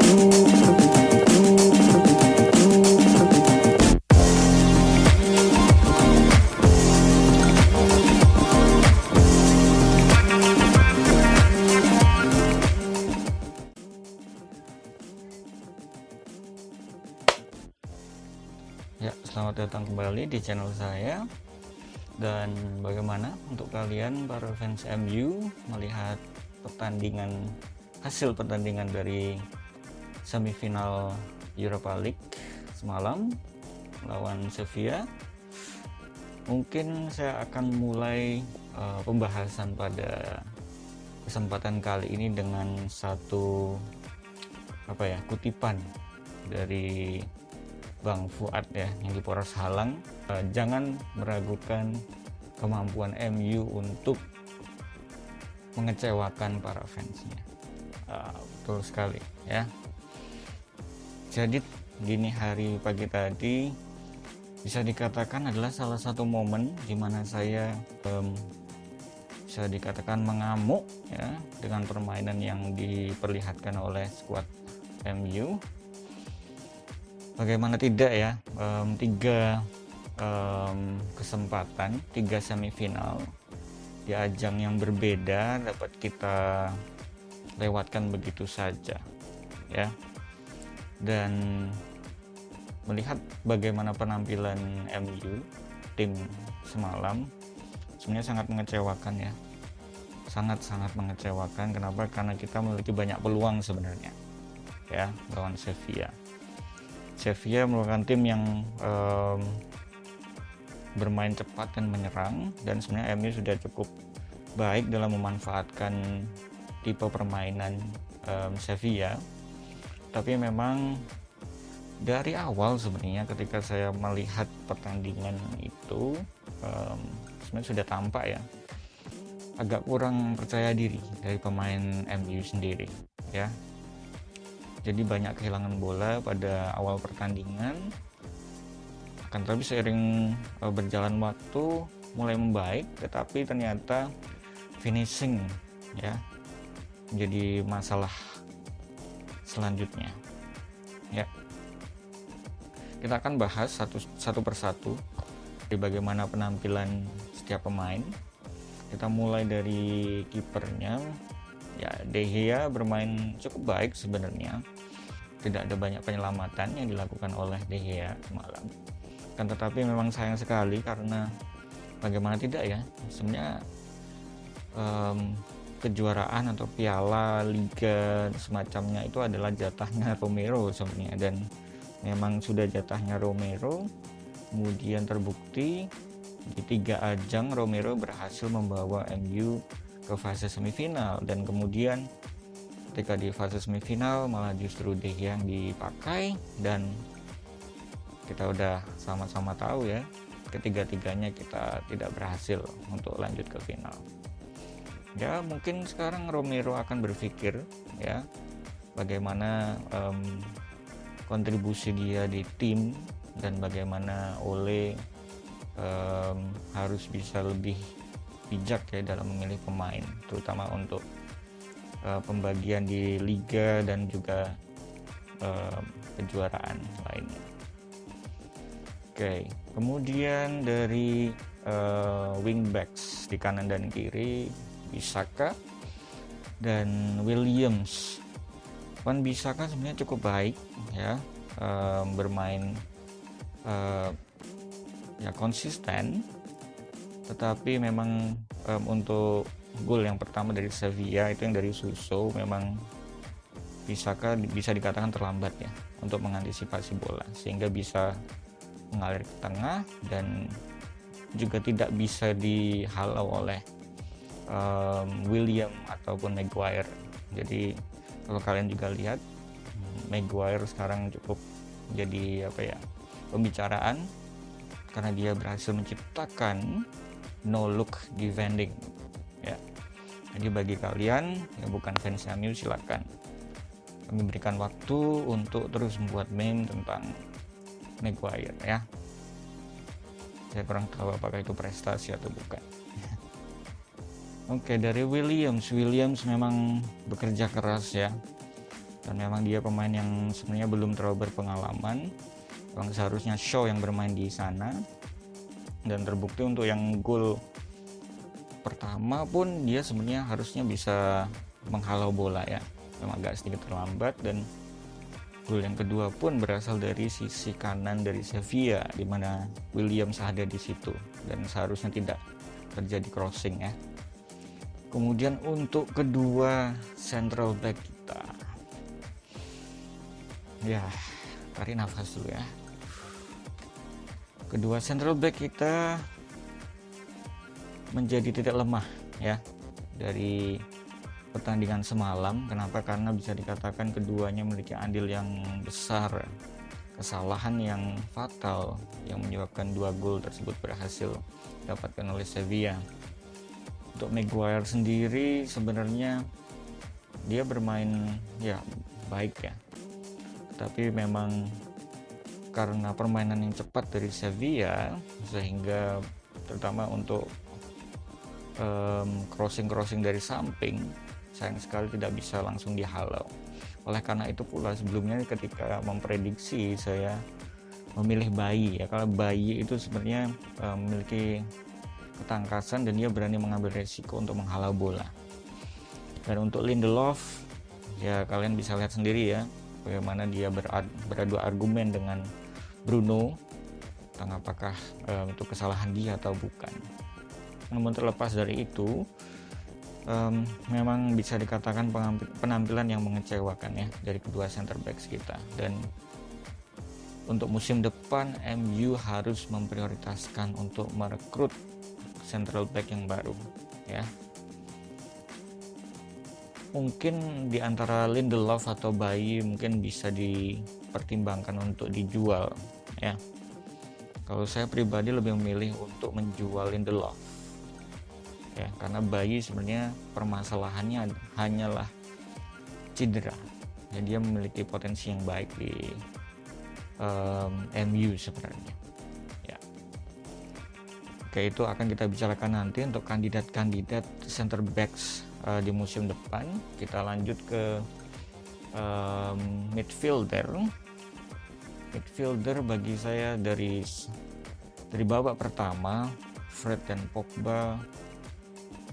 Ya, selamat datang kembali di channel saya. Dan bagaimana untuk kalian para fans MU melihat hasil pertandingan dari semifinal Europa League semalam melawan Sevilla? Mungkin saya akan mulai pembahasan pada kesempatan kali ini dengan satu kutipan dari Bang Fuad ya, yang di Poros Halang. Jangan meragukan kemampuan MU untuk mengecewakan para fansnya. Betul sekali ya. Jadi dini hari pagi tadi bisa dikatakan adalah salah satu momen di mana saya bisa dikatakan mengamuk ya dengan permainan yang diperlihatkan oleh skuad MU. Bagaimana tidak ya, tiga semifinal di ajang yang berbeda dapat kita lewatkan begitu saja ya. Dan melihat bagaimana penampilan MU tim semalam sebenarnya sangat mengecewakan ya, sangat mengecewakan. Kenapa? Karena kita memiliki banyak peluang sebenarnya ya lawan Sevilla. Sevilla merupakan tim yang bermain cepat dan menyerang, dan sebenarnya MU sudah cukup baik dalam memanfaatkan tipe permainan Sevilla. Tapi memang dari awal sebenarnya ketika saya melihat pertandingan itu sebenarnya sudah tampak ya agak kurang percaya diri dari pemain MU sendiri ya. Jadi banyak kehilangan bola pada awal pertandingan. Akan tetapi seiring berjalan waktu mulai membaik, tetapi ternyata finishing ya menjadi masalah selanjutnya. Ya. Kita akan bahas satu persatu dari bagaimana penampilan setiap pemain. Kita mulai dari kipernya. Ya, De Gea bermain cukup baik sebenarnya. Tidak ada banyak penyelamatan yang dilakukan oleh De Gea semalam. Kan tetapi memang sayang sekali karena bagaimana tidak ya, sebenarnya kejuaraan atau piala liga semacamnya itu adalah jatahnya Romero sebenarnya, dan memang sudah jatahnya Romero. Kemudian terbukti di 3 ajang Romero berhasil membawa MU ke fase semifinal, dan kemudian ketika di fase semifinal malah justru De Gea yang dipakai, dan kita udah sama-sama tahu ya ketiga-tiganya kita tidak berhasil untuk lanjut ke final. Ya mungkin sekarang Romero akan berpikir ya bagaimana kontribusi dia di tim, dan bagaimana Ole harus bisa lebih bijak ya dalam memilih pemain, terutama untuk pembagian di liga dan juga kejuaraan lainnya. Oke, kemudian dari wingbacks di kanan dan kiri, Bissaka dan Williams. Wan Bissaka sebenarnya cukup baik ya, bermain ya konsisten. Tetapi memang untuk gol yang pertama dari Sevilla itu yang dari Suso, memang Bissaka bisa dikatakan terlambat ya untuk mengantisipasi bola, sehingga bisa mengalir ke tengah dan juga tidak bisa dihalau oleh William ataupun Maguire. Jadi kalau kalian juga lihat, Maguire sekarang cukup jadi pembicaraan karena dia berhasil menciptakan no look defending ya. Jadi bagi kalian yang bukan fans MU, silakan kami berikan waktu untuk terus membuat meme tentang Maguire ya. Saya kurang tahu apakah itu prestasi atau bukan. Oke, dari Williams memang bekerja keras ya. dan memang dia pemain yang sebenarnya belum terlalu berpengalaman. Memang seharusnya Shaw yang bermain di sana, dan terbukti untuk yang gol pertama pun dia sebenarnya harusnya bisa menghalau bola ya, memang agak sedikit terlambat. Dan gol yang kedua pun berasal dari sisi kanan dari Sevilla, di mana Williams ada di situ dan seharusnya tidak terjadi crossing ya. Kemudian untuk kedua central back kita, ya tarik nafas dulu ya. Kedua central back kita menjadi titik lemah ya dari pertandingan semalam. Kenapa? Karena bisa dikatakan keduanya memiliki andil yang besar, kesalahan yang fatal yang menyebabkan 2 gol tersebut berhasil didapatkan oleh Sevilla. Untuk Maguire sendiri sebenarnya dia bermain ya baik ya, tapi memang karena permainan yang cepat dari Sevilla, sehingga terutama untuk crossing dari samping, sayang sekali tidak bisa langsung dihalau. Oleh karena itu pula sebelumnya ketika memprediksi saya memilih Bayi ya, kalau Bayi itu sebenarnya memiliki ketangkasan dan dia berani mengambil resiko untuk menghalau bola. Dan untuk Lindelof ya kalian bisa lihat sendiri ya bagaimana dia beradu argumen dengan Bruno tentang apakah itu kesalahan dia atau bukan. Namun terlepas dari itu, memang bisa dikatakan penampilan yang mengecewakan ya dari kedua center backs kita. Dan untuk musim depan MU harus memprioritaskan untuk merekrut central back yang baru ya. Mungkin di antara Lindelof atau Bayi mungkin bisa dipertimbangkan untuk dijual ya. Kalau saya pribadi lebih memilih untuk menjual Lindelof ya, karena Bayi sebenarnya permasalahannya hanyalah cedera ya, dia memiliki potensi yang baik di MU sebenarnya ya. Oke, itu akan kita bicarakan nanti untuk kandidat-kandidat center backs di musim depan. Kita lanjut ke midfielder bagi saya dari babak pertama, Fred dan Pogba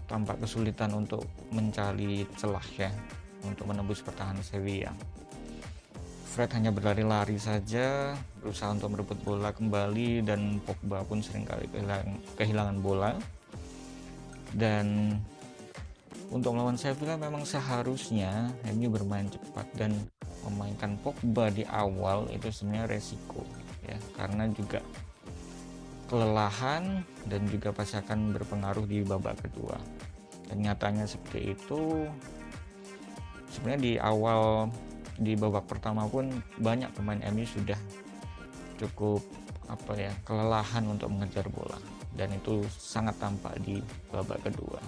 tampak kesulitan untuk mencari celah ya untuk menembus pertahanan Sevilla. Fred hanya berlari-lari saja berusaha untuk merebut bola kembali, dan Pogba pun seringkali kehilangan bola. Dan untuk melawan Sevilla memang seharusnya MU bermain cepat, dan memainkan Pogba di awal itu sebenarnya resiko ya, karena juga kelelahan dan juga pasti akan berpengaruh di babak kedua. Dan nyatanya seperti itu. Sebenarnya di awal di babak pertama pun banyak pemain MU sudah cukup kelelahan untuk mengejar bola, dan itu sangat tampak di babak kedua.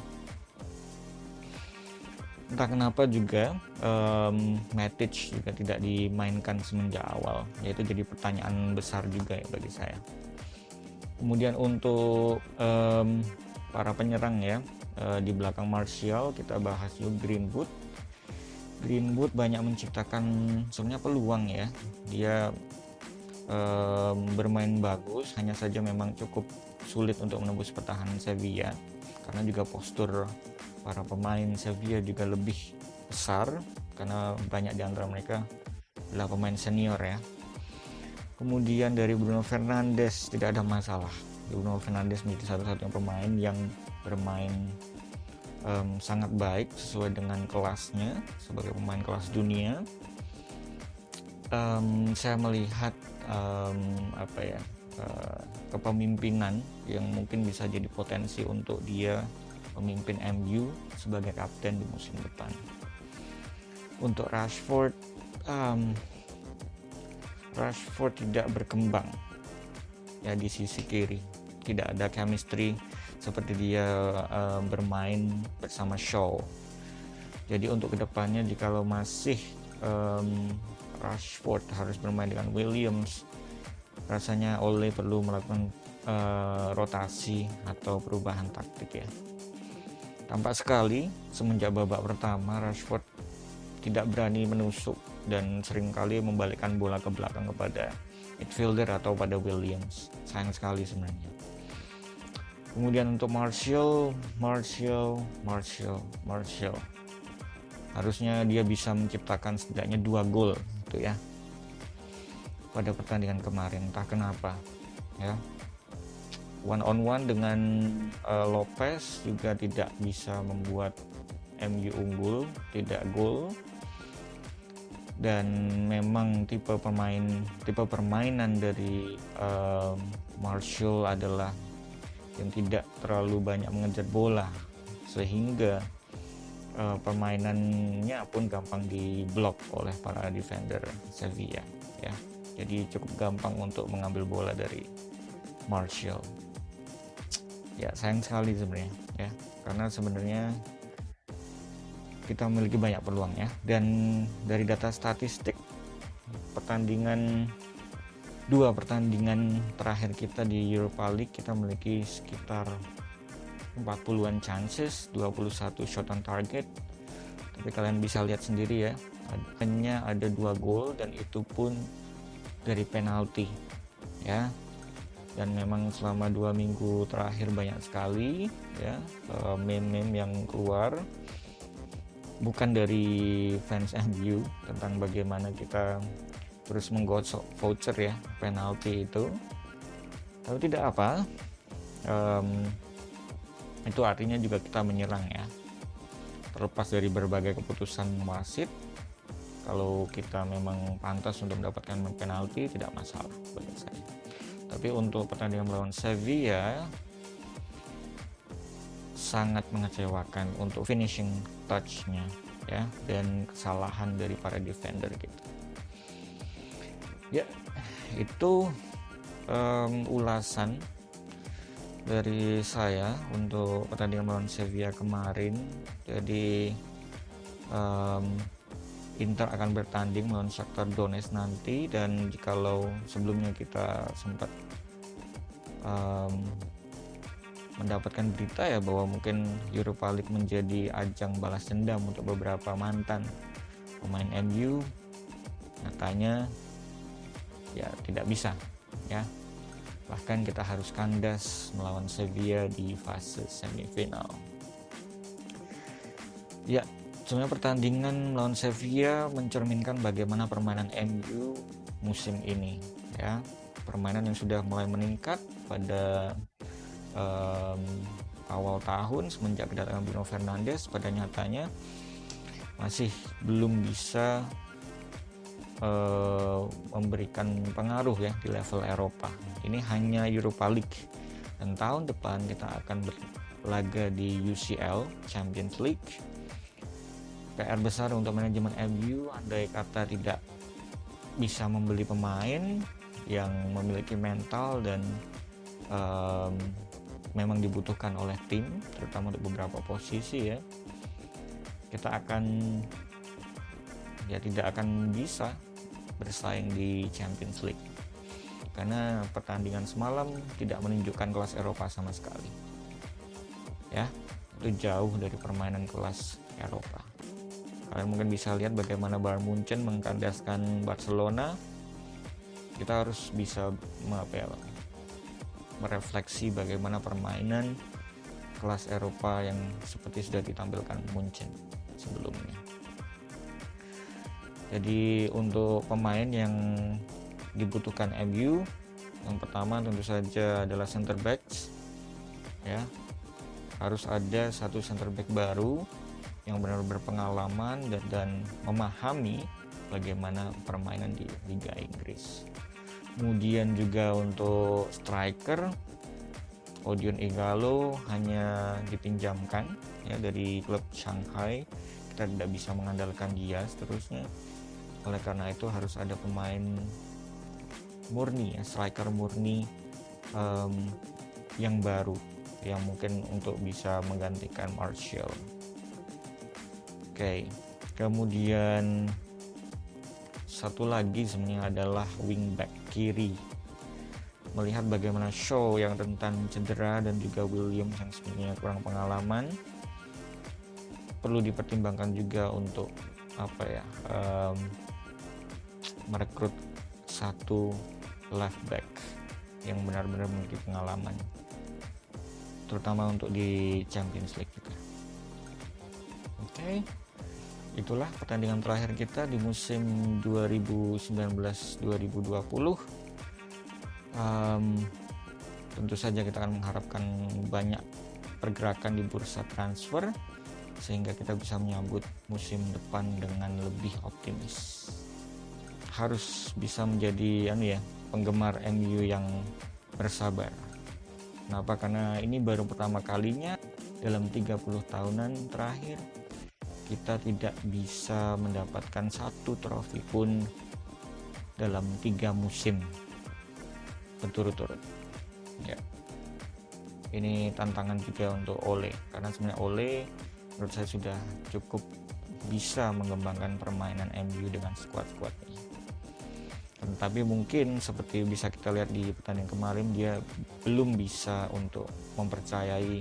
Entah kenapa juga Matic juga tidak dimainkan semenjak awal, yaitu jadi pertanyaan besar juga ya bagi saya. Kemudian untuk para penyerang ya, di belakang Martial kita bahas juga Greenwood banyak menciptakan sebenarnya peluang ya, dia bermain bagus, hanya saja memang cukup sulit untuk menembus pertahanan Sevilla karena juga postur para pemain Sevilla juga lebih besar, karena banyak di antara mereka adalah pemain senior ya. Kemudian dari Bruno Fernandes tidak ada masalah. Bruno Fernandes menjadi satu-satunya pemain yang bermain sangat baik sesuai dengan kelasnya sebagai pemain kelas dunia. Saya melihat kepemimpinan yang mungkin bisa jadi potensi untuk dia memimpin MU sebagai kapten di musim depan. Untuk Rashford tidak berkembang ya di sisi kiri, tidak ada chemistry seperti dia bermain bersama Shaw. Jadi untuk kedepannya jikalau masih Rashford harus bermain dengan Williams, rasanya Ole perlu melakukan rotasi atau perubahan taktik ya. Tampak sekali semenjak babak pertama Rashford tidak berani menusuk dan seringkali membalikkan bola ke belakang kepada midfielder atau pada Williams. Sayang sekali sebenarnya. Kemudian untuk Martial, harusnya dia bisa menciptakan setidaknya 2 gol gitu ya pada pertandingan kemarin. Entah kenapa ya, one on one dengan Lopez juga tidak bisa membuat MU unggul, tidak gol. Dan memang tipe permainan dari Martial adalah yang tidak terlalu banyak mengejar bola, sehingga permainannya pun gampang diblok oleh para defender Sevilla ya. Jadi cukup gampang untuk mengambil bola dari Martial. Ya sayang sekali sebenarnya ya, karena sebenarnya kita memiliki banyak peluang ya. Dan dari data statistik dua pertandingan terakhir kita di Europa League, kita memiliki sekitar 40-an chances, 21 shot on target. Tapi kalian bisa lihat sendiri ya, hanya ada 2 gol dan itu pun dari penalti ya. Dan memang selama 2 minggu terakhir banyak sekali ya meme-meme yang keluar, bukan dari fans MU, tentang bagaimana kita terus menggosok voucher ya penalti itu. Tapi tidak apa, itu artinya juga kita menyerang ya, terlepas dari berbagai keputusan wasit. Kalau kita memang pantas untuk mendapatkan penalti, tidak masalah bagi saya. Tapi untuk pertandingan melawan Sevilla sangat mengecewakan untuk finishing touch-nya ya, dan kesalahan dari para defender gitu. Ya, itu ulasan dari saya untuk pertandingan melawan Sevilla kemarin. Jadi Inter akan bertanding melawan Shakhtar Donetsk nanti, dan jikalau sebelumnya kita sempat mendapatkan berita ya bahwa mungkin Europa League menjadi ajang balas dendam untuk beberapa mantan pemain MU, nyatanya ya tidak bisa ya. Bahkan kita harus kandas melawan Sevilla di fase semifinal. Ya, sebenarnya pertandingan melawan Sevilla mencerminkan bagaimana permainan MU musim ini ya. Permainan yang sudah mulai meningkat pada awal tahun semenjak kedatangan Bruno Fernandes, pada nyatanya masih belum bisa memberikan pengaruh ya di level Eropa. Ini hanya Europa League, dan tahun depan kita akan berlaga di UCL Champions League. PR besar untuk manajemen MU andai kata tidak bisa membeli pemain yang memiliki mental dan memang dibutuhkan oleh tim, terutama untuk beberapa posisi ya. Kita tidak akan bisa bersaing di Champions League, karena pertandingan semalam tidak menunjukkan kelas Eropa sama sekali ya. Itu jauh dari permainan kelas Eropa. Kalian mungkin bisa lihat bagaimana Bayern Munchen mengkandaskan Barcelona. Kita harus bisa merefleksi bagaimana permainan kelas Eropa yang seperti sudah ditampilkan Munchen sebelumnya. Jadi untuk pemain yang dibutuhkan MU, yang pertama tentu saja adalah center backs ya. Harus ada satu center back baru yang benar-benar berpengalaman dan memahami bagaimana permainan di Liga Inggris. Kemudian juga untuk striker, Odion Ighalo hanya dipinjamkan ya dari klub Shanghai. Kita tidak bisa mengandalkan dia seterusnya. Oleh karena itu harus ada pemain murni ya, striker murni yang baru, yang mungkin untuk bisa menggantikan Martial. Oke. Kemudian satu lagi sebenarnya adalah wingback kiri. Melihat bagaimana Shaw yang rentan cedera dan juga Williams yang sebenarnya kurang pengalaman, perlu dipertimbangkan juga untuk merekrut satu left back yang benar-benar memiliki pengalaman, terutama untuk di Champions League juga. Oke, itulah pertandingan terakhir kita di musim 2019-2020. Tentu saja kita akan mengharapkan banyak pergerakan di bursa transfer sehingga kita bisa menyambut musim depan dengan lebih optimis. Harus bisa menjadi penggemar MU yang bersabar. Kenapa? Karena ini baru pertama kalinya dalam 30 tahunan terakhir kita tidak bisa mendapatkan satu trofi pun dalam 3 musim berturut-turut. Ya, ini tantangan juga untuk Ole, karena sebenarnya Ole menurut saya sudah cukup bisa mengembangkan permainan MU dengan skuad-skuadnya. Tapi mungkin seperti bisa kita lihat di pertandingan kemarin, dia belum bisa untuk mempercayai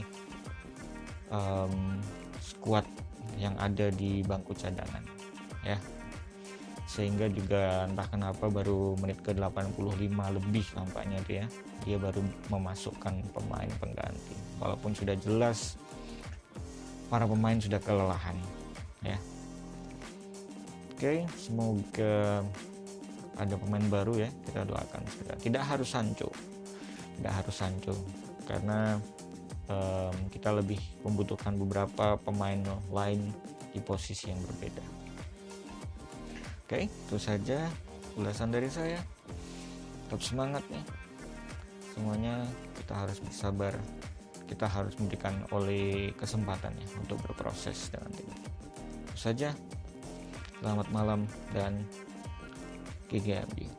skuad yang ada di bangku cadangan, ya. Sehingga juga entah kenapa baru menit ke 85 lebih nampaknya dia baru memasukkan pemain pengganti, walaupun sudah jelas para pemain sudah kelelahan, ya. Oke, semoga ada pemain baru, ya, kita doakan segera. Tidak harus Sancho karena kita lebih membutuhkan beberapa pemain lain di posisi yang berbeda. Oke, itu saja ulasan dari saya. Tetap semangat ya semuanya, kita harus bersabar, kita harus memberikan Ole kesempatan ya untuk berproses dengan tim. Itu saja, selamat malam dan GGMU.